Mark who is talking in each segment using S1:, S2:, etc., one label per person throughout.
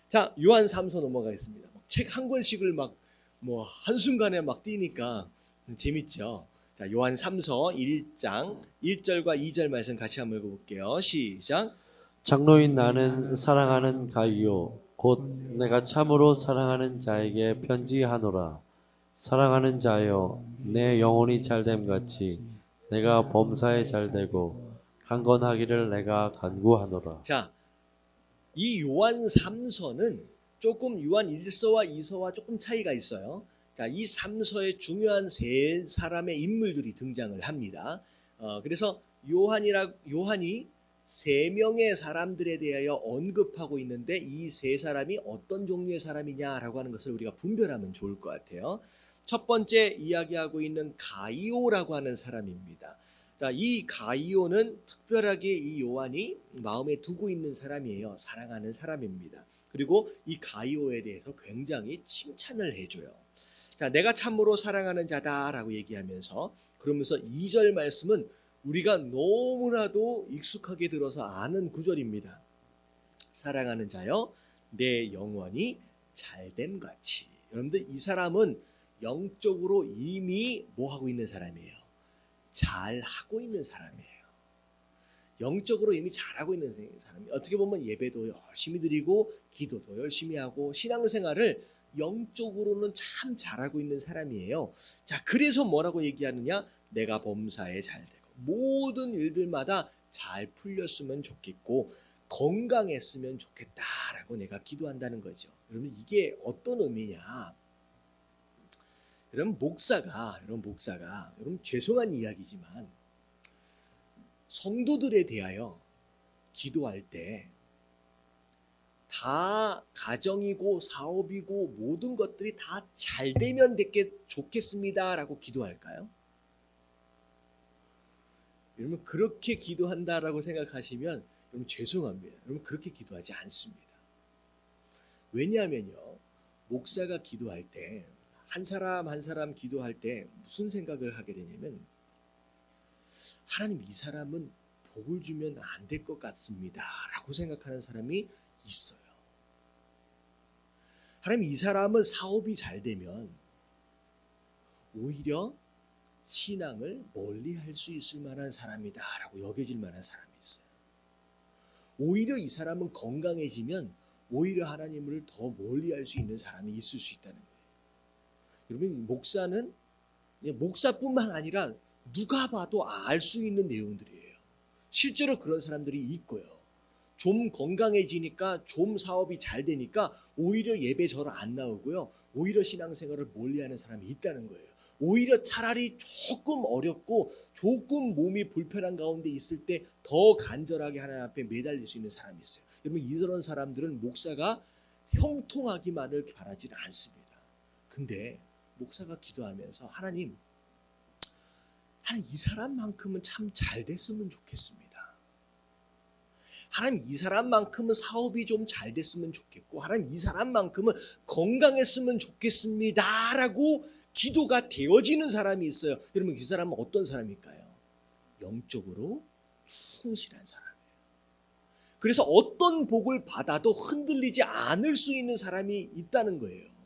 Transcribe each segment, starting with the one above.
S1: 자, 요한 3서 넘어가겠습니다. 책 한 권씩을 막 뭐 한순간에 막 띄니까 재밌죠. 자, 요한 3서 1장 1절과 2절 말씀 같이 한번 읽어볼게요. 시작.
S2: 장로인 나는 사랑하는 가이오 곧 내가 참으로 사랑하는 자에게 편지하노라. 사랑하는 자여 내 영혼이 잘됨 같이 내가 범사에 잘되고 강건하기를 내가 간구하노라.
S1: 자, 이 요한 3서는 조금 요한 1서와 2서와 조금 차이가 있어요. 자, 이 3서에 중요한 세 사람의 인물들이 등장을 합니다. 그래서 요한이 세 명의 사람들에 대하여 언급하고 있는데 이 세 사람이 어떤 종류의 사람이냐라고 하는 것을 우리가 분별하면 좋을 것 같아요. 첫 번째 이야기하고 있는 가이오라고 하는 사람입니다. 자, 이 가이오는 특별하게 이 요한이 마음에 두고 있는 사람이에요. 사랑하는 사람입니다. 그리고 이 가이오에 대해서 굉장히 칭찬을 해줘요. 자, 내가 참으로 사랑하는 자다라고 얘기하면서 그러면서 2절 말씀은 우리가 너무나도 익숙하게 들어서 아는 구절입니다. 사랑하는 자여 내 영혼이 잘됨 같이. 여러분들 이 사람은 영적으로 이미 뭐 하고 있는 사람이에요? 잘하고 있는 사람이에요. 영적으로 이미 잘하고 있는 사람이 어떻게 보면 예배도 열심히 드리고 기도도 열심히 하고 신앙생활을 영적으로는 참 잘하고 있는 사람이에요. 자, 그래서 뭐라고 얘기하느냐? 내가 범사에 잘되고 모든 일들마다 잘 풀렸으면 좋겠고 건강했으면 좋겠다라고 내가 기도한다는 거죠. 여러분 이게 어떤 의미냐? 여러분 목사가 여러분 죄송한 이야기지만 성도들에 대하여 기도할 때 다 가정이고 사업이고 모든 것들이 다 잘 되면 좋겠습니다라고 기도할까요? 여러분 그렇게 기도한다라고 생각하시면 여러분 죄송합니다. 여러분 그렇게 기도하지 않습니다. 왜냐하면요, 목사가 기도할 때 한 사람 한 사람 기도할 때 무슨 생각을 하게 되냐면 하나님 이 사람은 복을 주면 안 될 것 같습니다 라고 생각하는 사람이 있어요. 하나님 이 사람은 사업이 잘 되면 오히려 신앙을 멀리 할 수 있을 만한 사람이다 라고 여겨질 만한 사람이 있어요. 오히려 이 사람은 건강해지면 오히려 하나님을 더 멀리 할 수 있는 사람이 있을 수 있다는 거예요. 여러분 목사는 목사뿐만 아니라 누가 봐도 알 수 있는 내용들이에요. 실제로 그런 사람들이 있고요. 좀 건강해지니까 좀 사업이 잘 되니까 오히려 예배 절을 안 나오고요. 오히려 신앙생활을 멀리하는 사람이 있다는 거예요. 오히려 차라리 조금 어렵고 조금 몸이 불편한 가운데 있을 때 더 간절하게 하나님 앞에 매달릴 수 있는 사람이 있어요. 여러분 이런 사람들은 목사가 형통하기만을 바라지는 않습니다. 근데 목사가 기도하면서 하나님 이 사람만큼은 참 잘 됐으면 좋겠습니다. 하나님 이 사람만큼은 사업이 좀 잘 됐으면 좋겠고 하나님 이 사람만큼은 건강했으면 좋겠습니다 라고 기도가 되어지는 사람이 있어요. 여러분 그 사람은 어떤 사람일까요? 영적으로 충실한 사람이에요. 그래서 어떤 복을 받아도 흔들리지 않을 수 있는 사람이 있다는 거예요.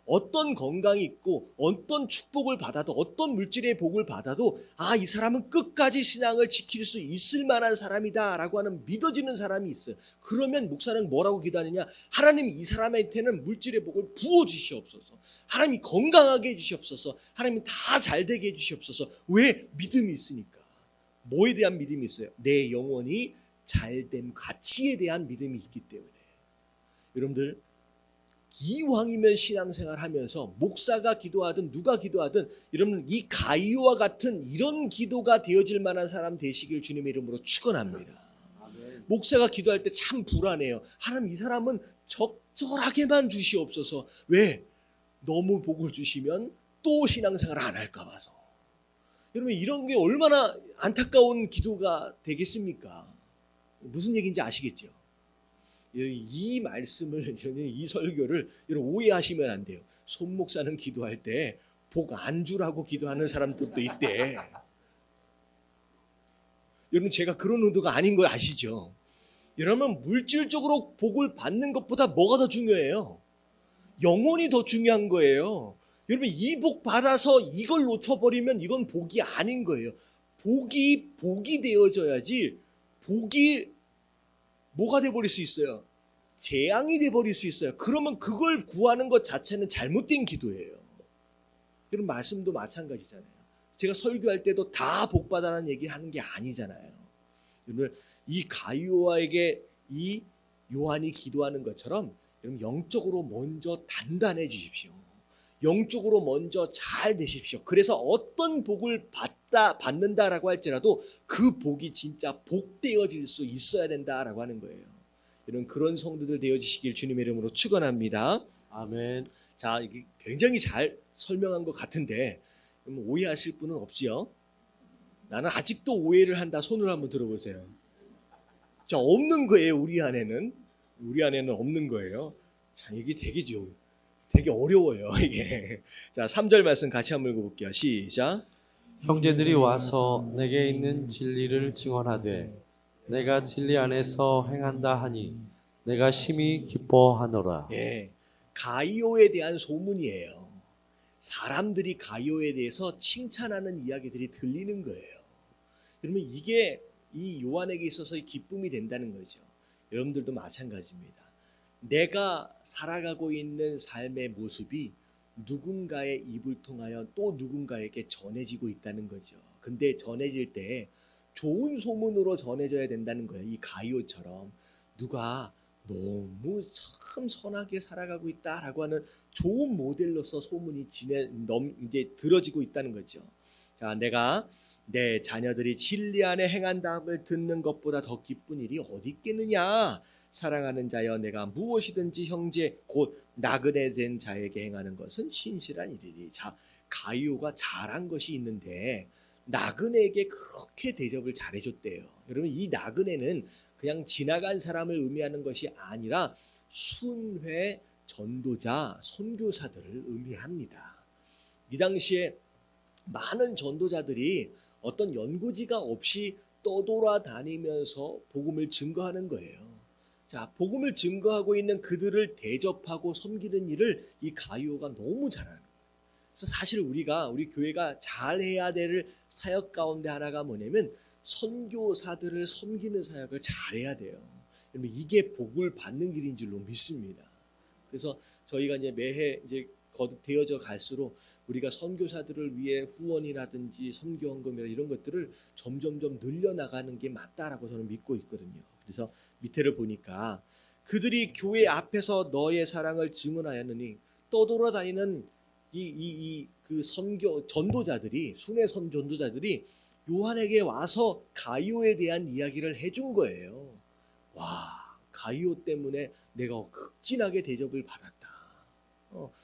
S1: 어떤 건강이 있고 어떤 축복을 받아도 어떤 물질의 복을 받아도 이 사람은 끝까지 신앙을 지킬 수 있을 만한 사람이다 라고 하는 믿어지는 사람이 있어요. 그러면 목사는 뭐라고 기도하느냐? 하나님 이 사람한테는 물질의 복을 부어주시옵소서. 하나님이 건강하게 해주시옵소서. 하나님이 다 잘되게 해주시옵소서. 왜? 믿음이 있으니까. 뭐에 대한 믿음이 있어요? 내 영혼이 잘됨 가치에 대한 믿음이 있기 때문에. 여러분들 이왕이면 신앙생활 하면서 목사가 기도하든 누가 기도하든 여러분 이 가이오와 같은 이런 기도가 되어질 만한 사람 되시길 주님의 이름으로 축원합니다. 목사가 기도할 때 참 불안해요. 하나님 이 사람은 적절하게만 주시옵소서. 왜? 너무 복을 주시면 또 신앙생활 안 할까 봐서. 여러분 이런 게 얼마나 안타까운 기도가 되겠습니까? 무슨 얘기인지 아시겠죠? 이 말씀을 이 설교를 여러분 오해하시면 안 돼요. 손 목사는 기도할 때 복 안 주라고 기도하는 사람들도 있대. 여러분 제가 그런 의도가 아닌 거 아시죠? 여러분, 물질적으로 복을 받는 것보다 뭐가 더 중요해요? 영혼이 더 중요한 거예요. 여러분, 이 복 받아서 이걸 놓쳐버리면 이건 복이 아닌 거예요. 복이 되어져야지. 복이 뭐가 돼버릴 수 있어요? 재앙이 돼버릴 수 있어요. 그러면 그걸 구하는 것 자체는 잘못된 기도예요. 여러분, 말씀도 마찬가지잖아요. 제가 설교할 때도 다 복 받아라는 얘기를 하는 게 아니잖아요. 여러분, 이 가룟요한에게 이 요한이 기도하는 것처럼 여러분, 영적으로 먼저 단단해 주십시오. 영적으로 먼저 잘 되십시오. 그래서 어떤 복을 받는다라고 할지라도 그 복이 진짜 복되어질 수 있어야 된다라고 하는 거예요. 여러분, 그런 성도들 되어지시길 주님의 이름으로 축원합니다.
S2: 아멘.
S1: 자, 이게 굉장히 잘 설명한 것 같은데 오해하실 분은 없지요? 나는 아직도 오해를 한다. 손을 한번 들어보세요. 자, 없는 거예요. 우리 안에는 없는 거예요. 자, 이게 되게 어려워요, 이게. 자, 3절 말씀 같이 한번 읽어볼게요. 시작.
S2: 형제들이 와서 내게 있는 진리를 증언하되 내가 진리 안에서 행한다 하니 내가 심히 기뻐하노라.
S1: 예, 가이오에 대한 소문이에요. 사람들이 가이오에 대해서 칭찬하는 이야기들이 들리는 거예요. 그러면 이게 이 요한에게 있어서의 기쁨이 된다는 거죠. 여러분들도 마찬가지입니다. 내가 살아가고 있는 삶의 모습이 누군가의 입을 통하여 또 누군가에게 전해지고 있다는 거죠. 근데 전해질 때 좋은 소문으로 전해져야 된다는 거예요. 이 가이오처럼 누가 너무 참 선하게 살아가고 있다라고 하는 좋은 모델로서 소문이 이제 들어지고 있다는 거죠. 자, 내가 내 자녀들이 진리 안에 행한다함을 듣는 것보다 더 기쁜 일이 어디 있겠느냐. 사랑하는 자여, 내가 무엇이든지 형제 곧 나그네 된 자에게 행하는 것은 신실한 일이니. 자, 가이오가 잘한 것이 있는데 나그네에게 그렇게 대접을 잘해줬대요. 여러분, 이 나그네는 그냥 지나간 사람을 의미하는 것이 아니라 순회 전도자, 선교사들을 의미합니다. 이 당시에 많은 전도자들이 어떤 연고지가 없이 떠돌아다니면서 복음을 증거하는 거예요. 자, 복음을 증거하고 있는 그들을 대접하고 섬기는 일을 이 가이오가 너무 잘하는 거예요. 그래서 사실 우리 교회가 잘해야 될 사역 가운데 하나가 뭐냐면 선교사들을 섬기는 사역을 잘해야 돼요. 이게 복을 받는 길인 줄로 믿습니다. 그래서 저희가 이제 매해 이제 거듭되어져 갈수록 우리가 선교사들을 위해 후원이라든지 선교헌금이나 이런 것들을 점점점 늘려나가는 게 맞다라고 저는 믿고 있거든요. 그래서 밑에를 보니까 그들이 교회 앞에서 너의 사랑을 증언하였느니 떠돌아다니는 그 선교 전도자들이 순회 전도자들이 요한에게 와서 가이오에 대한 이야기를 해준 거예요. 와, 가이오 때문에 내가 극진하게 대접을 받았다.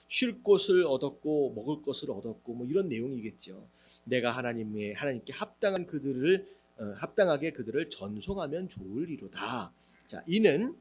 S1: 쉴 곳을 얻었고 먹을 것을 얻었고 뭐 이런 내용이겠죠. 내가 하나님께 합당하게 그들을 전송하면 좋으리로다. 자, 이는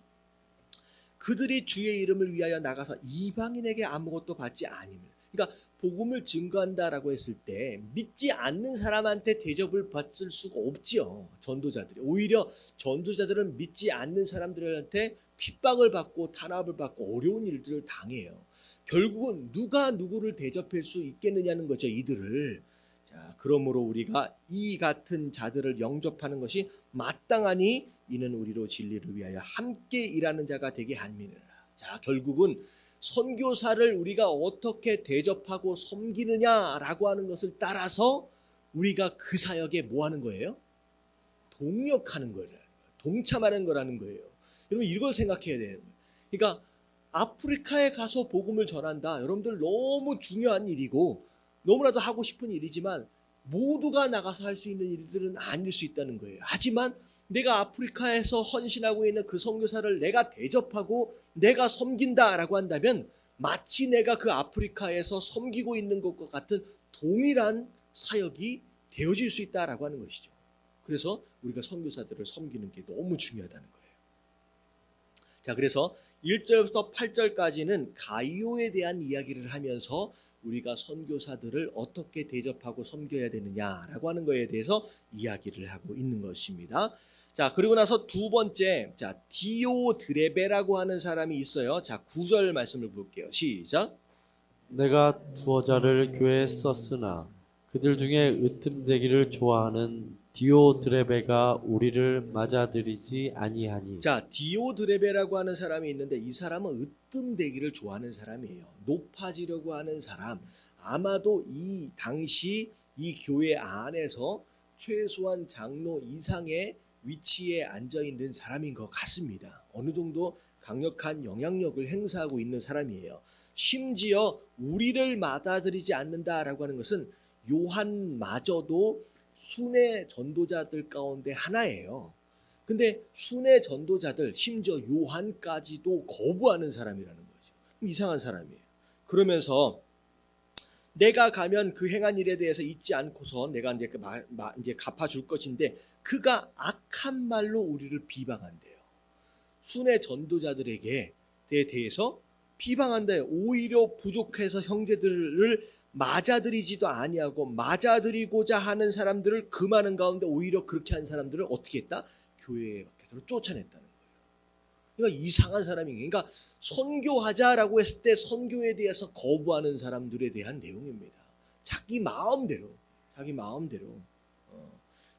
S1: 그들이 주의 이름을 위하여 나가서 이방인에게 아무것도 받지 아니면, 그러니까 복음을 증거한다라고 했을 때 믿지 않는 사람한테 대접을 받을 수가 없지요. 전도자들이 오히려 전도자들은 믿지 않는 사람들한테 핍박을 받고 탄압을 받고 어려운 일들을 당해요. 결국은 누가 누구를 대접할 수 있겠느냐는 거죠, 이들을. 자, 그러므로 우리가 이 같은 자들을 영접하는 것이 마땅하니 이는 우리로 진리를 위하여 함께 일하는 자가 되게 함이니라. 자, 결국은 선교사를 우리가 어떻게 대접하고 섬기느냐라고 하는 것을 따라서 우리가 그 사역에 뭐 하는 거예요? 동력하는 거예요. 동참하는 거라는 거예요. 여러분, 이걸 생각해야 되는 거예요. 그러니까 아프리카에 가서 복음을 전한다. 여러분들 너무 중요한 일이고 너무나도 하고 싶은 일이지만 모두가 나가서 할 수 있는 일들은 아닐 수 있다는 거예요. 하지만 내가 아프리카에서 헌신하고 있는 그 선교사를 내가 대접하고 내가 섬긴다라고 한다면 마치 내가 그 아프리카에서 섬기고 있는 것과 같은 동일한 사역이 되어질 수 있다라고 하는 것이죠. 그래서 우리가 선교사들을 섬기는 게 너무 중요하다는 거예요. 자, 그래서 1절부터 8절까지는 가이오에 대한 이야기를 하면서 우리가 선교사들을 어떻게 대접하고 섬겨야 되느냐라고 하는 거에 대해서 이야기를 하고 있는 것입니다. 자, 그리고 나서 두 번째, 자, 디오드레베라고 하는 사람이 있어요. 자, 9절 말씀을 볼게요. 시작.
S2: 내가 두어 자를 교회에 썼으나 그들 중에 으뜸되기를 좋아하는 디오드레베가 우리를 맞아들이지 아니하니.
S1: 자, 디오드레베라고 하는 사람이 있는데 이 사람은 으뜸되기를 좋아하는 사람이에요. 높아지려고 하는 사람. 아마도 이 당시 이 교회 안에서 최소한 장로 이상의 위치에 앉아 있는 사람인 것 같습니다. 어느 정도 강력한 영향력을 행사하고 있는 사람이에요. 심지어 우리를 맞아들이지 않는다라고 하는 것은 요한마저도 순회 전도자들 가운데 하나예요. 근데 순회 전도자들, 심지어 요한까지도 거부하는 사람이라는 거죠. 이상한 사람이에요. 그러면서 내가 가면 그 행한 일에 대해서 잊지 않고서 내가 이제 갚아줄 것인데 그가 악한 말로 우리를 비방한대요. 순회 전도자들에게 대해서 비방한대요. 오히려 부족해서 형제들을 맞아들이지도 아니하고 맞아들이고자 하는 사람들을 그 많은 가운데 오히려 그렇게 한 사람들을 어떻게 했다? 교회 밖으로 쫓아냈다는 거예요. 그러니까 이상한 사람이에요. 그러니까 선교하자라고 했을 때 선교에 대해서 거부하는 사람들에 대한 내용입니다. 자기 마음대로.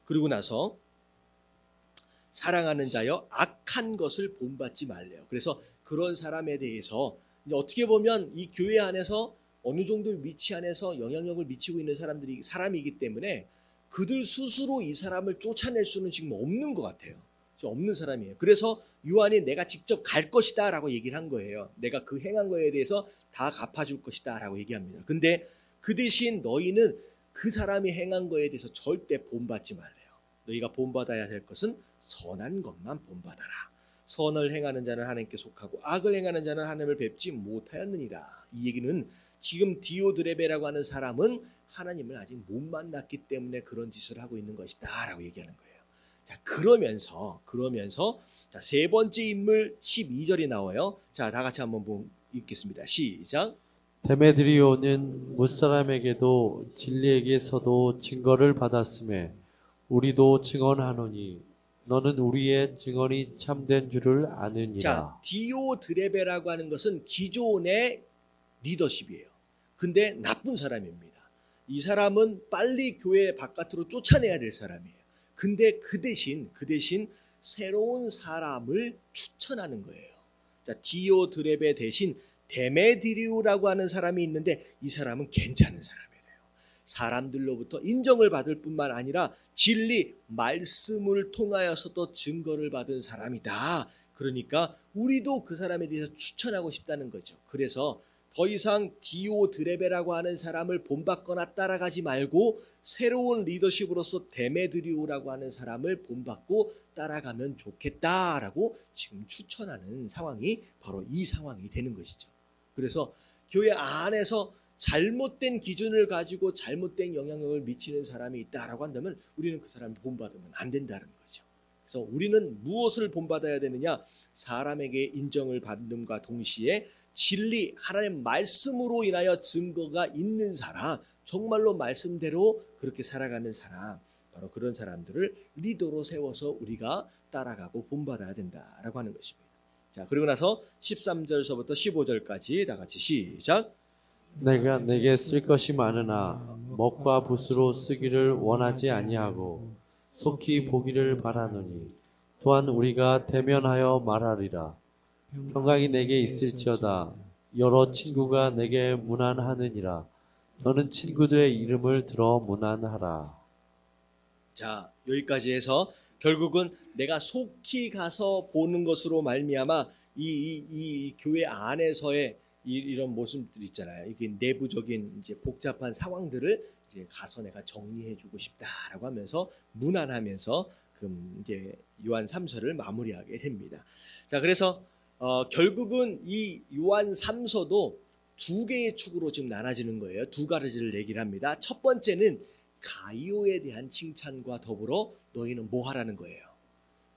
S1: 그리고 나서 사랑하는 자여 악한 것을 본받지 말래요. 그래서 그런 사람에 대해서 이제 어떻게 보면 이 교회 안에서 어느 정도 위치 안에서 영향력을 미치고 있는 사람이기 때문에 그들 스스로 이 사람을 쫓아낼 수는 지금 없는 것 같아요. 없는 사람이에요. 그래서 요한이 내가 직접 갈 것이다 라고 얘기를 한 거예요. 내가 그 행한 거에 대해서 다 갚아줄 것이다 라고 얘기합니다. 근데 그 대신 너희는 그 사람이 행한 거에 대해서 절대 본받지 말래요. 너희가 본받아야 될 것은 선한 것만 본받아라. 선을 행하는 자는 하나님께 속하고 악을 행하는 자는 하나님을 뵙지 못하였느니라. 이 얘기는 지금 디오드레베라고 하는 사람은 하나님을 아직 못 만났기 때문에 그런 짓을 하고 있는 것이다 라고 얘기하는 거예요. 자, 그러면서 자, 세 번째 인물 12절이 나와요. 자, 다 같이 한번 읽겠습니다. 시작.
S2: 데메드리오는 무사람에게도 진리에게서도 증거를 받았음에 우리도 증언하노니 너는 우리의 증언이 참된 줄을 아느니라.
S1: 자, 디오드레베라고 하는 것은 기존의 리더십이에요. 근데 나쁜 사람입니다. 이 사람은 빨리 교회 바깥으로 쫓아내야 될 사람이에요. 근데 그 대신 새로운 사람을 추천하는 거예요. 자, 디오드레베 대신 데메드리오라고 하는 사람이 있는데 이 사람은 괜찮은 사람이에요. 사람들로부터 인정을 받을 뿐만 아니라 진리, 말씀을 통하여서도 증거를 받은 사람이다. 그러니까 우리도 그 사람에 대해서 추천하고 싶다는 거죠. 그래서 더 이상 디오드레베라고 하는 사람을 본받거나 따라가지 말고 새로운 리더십으로서 데메드리오라고 하는 사람을 본받고 따라가면 좋겠다라고 지금 추천하는 상황이 바로 이 상황이 되는 것이죠. 그래서 교회 안에서 잘못된 기준을 가지고 잘못된 영향력을 미치는 사람이 있다라고 한다면 우리는 그 사람을 본받으면 안 된다는 거죠. 그래서 우리는 무엇을 본받아야 되느냐? 사람에게 인정을 받는과 동시에 진리, 하나님의 말씀으로 인하여 증거가 있는 사람, 정말로 말씀대로 그렇게 살아가는 사람, 바로 그런 사람들을 리더로 세워서 우리가 따라가고 본받아야 된다라고 하는 것입니다. 자, 그리고 나서 13절서부터 15절까지 다 같이 시작.
S2: 내가 내게 쓸 것이 많으나 먹과 붓으로 쓰기를 원하지 아니하고 속히 보기를 바라노니 또한 우리가 대면하여 말하리라. 평강이 내게 있을지어다. 여러 친구가 내게 문안하느니라. 너는 친구들의 이름을 들어 문안하라.
S1: 자, 여기까지 해서 결국은 내가 속히 가서 보는 것으로 말미암아 이 교회 안에서의 이런 모습들 있잖아요. 이게 내부적인 이제 복잡한 상황들을 이제 가서 내가 정리해주고 싶다라고 하면서 문안하면서 이제 요한 3서를 마무리하게 됩니다. 자, 그래서 결국은 이 요한 3서도 두 개의 축으로 지금 나눠지는 거예요. 두 가지를 얘기를 합니다. 첫 번째는 가이오에 대한 칭찬과 더불어 너희는 뭐 하라는 거예요?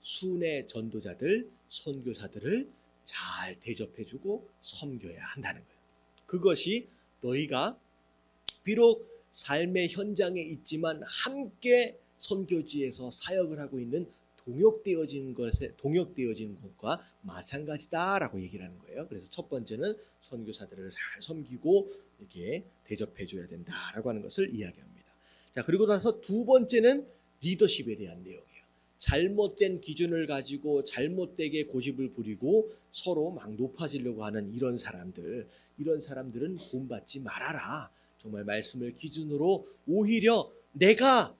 S1: 순회 전도자들, 선교사들을 잘 대접해주고 섬겨야 한다는 거예요. 그것이 너희가 비록 삶의 현장에 있지만 함께 선교지에서 사역을 하고 있는 동역되어진 것과 마찬가지다라고 얘기를 하는 거예요. 그래서 첫 번째는 선교사들을 잘 섬기고 이렇게 대접해줘야 된다라고 하는 것을 이야기합니다. 자, 그리고 나서 두 번째는 리더십에 대한 내용이에요. 잘못된 기준을 가지고 잘못되게 고집을 부리고 서로 막 높아지려고 하는 이런 사람들은 본받지 말아라. 정말 말씀을 기준으로 오히려 내가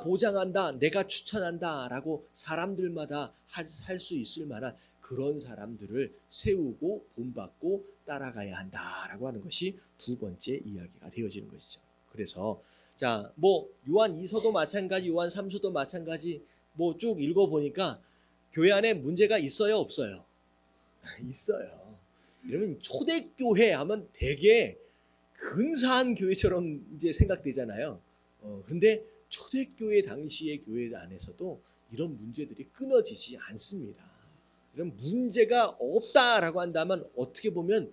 S1: 보장한다, 내가 추천한다라고 사람들마다 할 수 있을 만한 그런 사람들을 세우고 본받고 따라가야 한다라고 하는 것이 두 번째 이야기가 되어지는 것이죠. 그래서 자, 요한 2서도 마찬가지, 요한 3서도 마찬가지 쭉 읽어보니까 교회 안에 문제가 있어요, 없어요? 있어요. 이러면 초대교회 하면 되게 근사한 교회처럼 이제 생각되잖아요. 근데 초대교회 당시의 교회 안에서도 이런 문제들이 끊어지지 않습니다. 이런 문제가 없다라고 한다면 어떻게 보면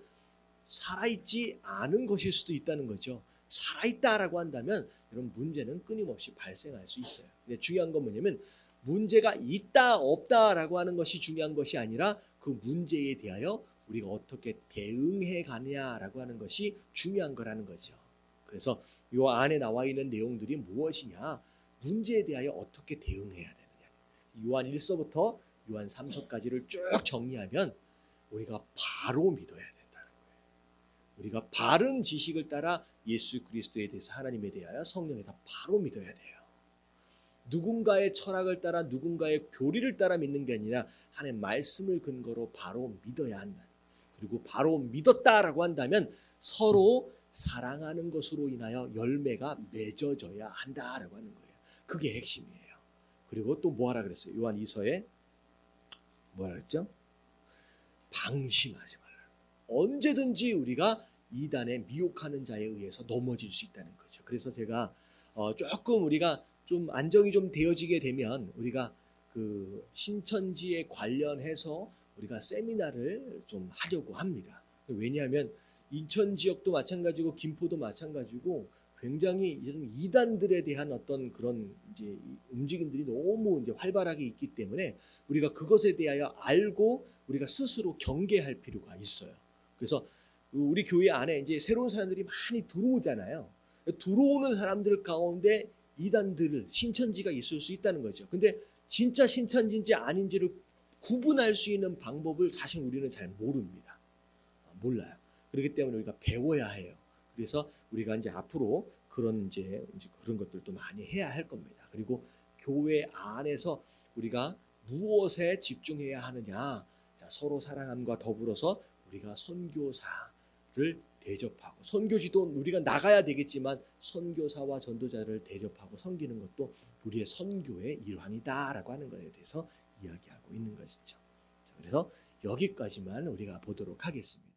S1: 살아있지 않은 것일 수도 있다는 거죠. 살아있다라고 한다면 이런 문제는 끊임없이 발생할 수 있어요. 근데 중요한 건 뭐냐면 문제가 있다 없다라고 하는 것이 중요한 것이 아니라 그 문제에 대하여 우리가 어떻게 대응해 가냐라고 하는 것이 중요한 거라는 거죠. 그래서 이 안에 나와 있는 내용들이 무엇이냐, 문제에 대하여 어떻게 대응해야 되느냐. 요한 1서부터 요한 3서까지를 쭉 정리하면 우리가 바로 믿어야 된다는 거예요. 우리가 바른 지식을 따라 예수 그리스도에 대해서 하나님에 대하여 성령에 다 바로 믿어야 돼요. 누군가의 철학을 따라 누군가의 교리를 따라 믿는 게 아니라 하나님의 말씀을 근거로 바로 믿어야 한다. 그리고 바로 믿었다라고 한다면 서로 사랑하는 것으로 인하여 열매가 맺어져야 한다라고 하는 거예요. 그게 핵심이에요. 그리고 또 뭐하라 그랬어요? 요한 2서에 뭐라 그랬죠? 방심하지 말라. 언제든지 우리가 이단에 미혹하는 자에 의해서 넘어질 수 있다는 거죠. 그래서 제가 조금 우리가 좀 안정이 좀 되어지게 되면 우리가 그 신천지에 관련해서 우리가 세미나를 좀 하려고 합니다. 왜냐하면 인천 지역도 마찬가지고 김포도 마찬가지고 굉장히 이단들에 대한 어떤 그런 이제 움직임들이 너무 이제 활발하게 있기 때문에 우리가 그것에 대하여 알고 우리가 스스로 경계할 필요가 있어요. 그래서 우리 교회 안에 이제 새로운 사람들이 많이 들어오잖아요. 들어오는 사람들 가운데 이단들, 신천지가 있을 수 있다는 거죠. 근데 진짜 신천지인지 아닌지를 구분할 수 있는 방법을 사실 우리는 잘 모릅니다. 몰라요. 그렇기 때문에 우리가 배워야 해요. 그래서 우리가 이제 앞으로 그런 것들도 많이 해야 할 겁니다. 그리고 교회 안에서 우리가 무엇에 집중해야 하느냐? 자, 서로 사랑함과 더불어서 우리가 선교사를 대접하고, 선교지도 우리가 나가야 되겠지만 선교사와 전도자를 대접하고 섬기는 것도 우리의 선교의 일환이다라고 하는 것에 대해서 이야기하고 있는 것이죠. 그래서 여기까지만 우리가 보도록 하겠습니다.